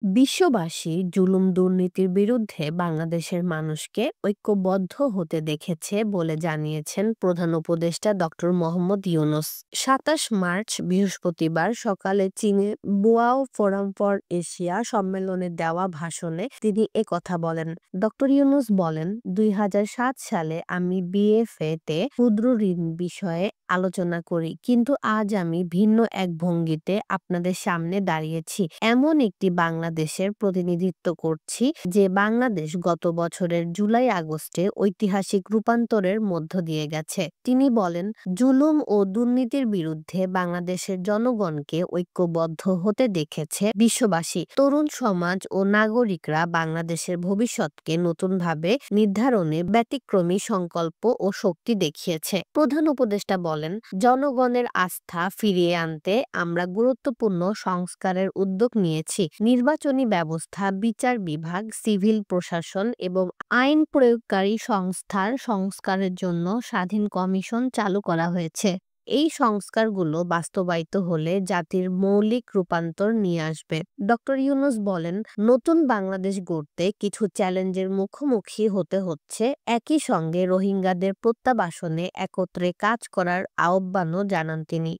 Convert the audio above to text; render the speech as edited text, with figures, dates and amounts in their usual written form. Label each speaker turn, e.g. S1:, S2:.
S1: বিশ্ববাসী জুলুম দুর্নীতির বিরুদ্ধে বাংলাদেশের মানুষকে ঐক্যবদ্ধ হতে দেখেছে বলে জানিয়েছেন প্রধান উপদেষ্টা ডক্টর মোহাম্মদ ইউনূস। ২৭ মার্চ বৃহস্পতিবার সকালে চীনে বুয়াও ফোরাম ফর এশিয়া সম্মেলনে দেওয়া ভাষণে তিনি একথা বলেন। ডক্টর ইউনূস বলেন, ২০০৭ সালে আমি বিএফএ তে ক্ষুদ্র ঋণ বিষয়ে আলোচনা করি, কিন্তু আজ আমি ভিন্ন এক ভঙ্গিতে আপনাদের সামনে দাঁড়িয়েছি। এমন একটি বাংলাদেশের প্রতিনিধিত্ব করছি যে বাংলাদেশ গত বছরের জুলাই আগস্টে ঐতিহাসিক রূপান্তরের মধ্য দিয়ে গেছে। তিনি বলেন, জুলুম ও দুর্নীতির বিরুদ্ধে বাংলাদেশের জনগণকে ঐক্যবদ্ধ হতে দেখেছে বিশ্ববাসী। তরুণ সমাজ ও নাগরিকরা বাংলাদেশের ভবিষ্যৎকে নতুনভাবে নির্ধারণে ব্যতিক্রমী সংকল্প ও শক্তি দেখিয়েছে। প্রধান উপদেষ্টা বলেন, জনগণের আস্থা ফিরিয়ে আনতে আমরা গুরুত্বপূর্ণ সংস্কারের উদ্যোগ নিয়েছি। নির্বাচনী ব্যবস্থা, বিচার বিভাগ, সিভিল প্রশাসন এবং আইন প্রয়োগকারী সংস্থার সংস্কারের জন্য স্বাধীন কমিশন চালু করা হয়েছে। এই সংস্কারগুলো বাস্তবায়িত হলে জাতির মৌলিক রূপান্তর নিয়ে আসবে। ডক্টর ইউনূস বলেন, নতুন বাংলাদেশ গড়তে কিছু চ্যালেঞ্জের মুখোমুখি হতে হচ্ছে। একই সঙ্গে রোহিঙ্গাদের প্রত্যাবাসনে একত্রে কাজ করার আহ্বানও জানান তিনি।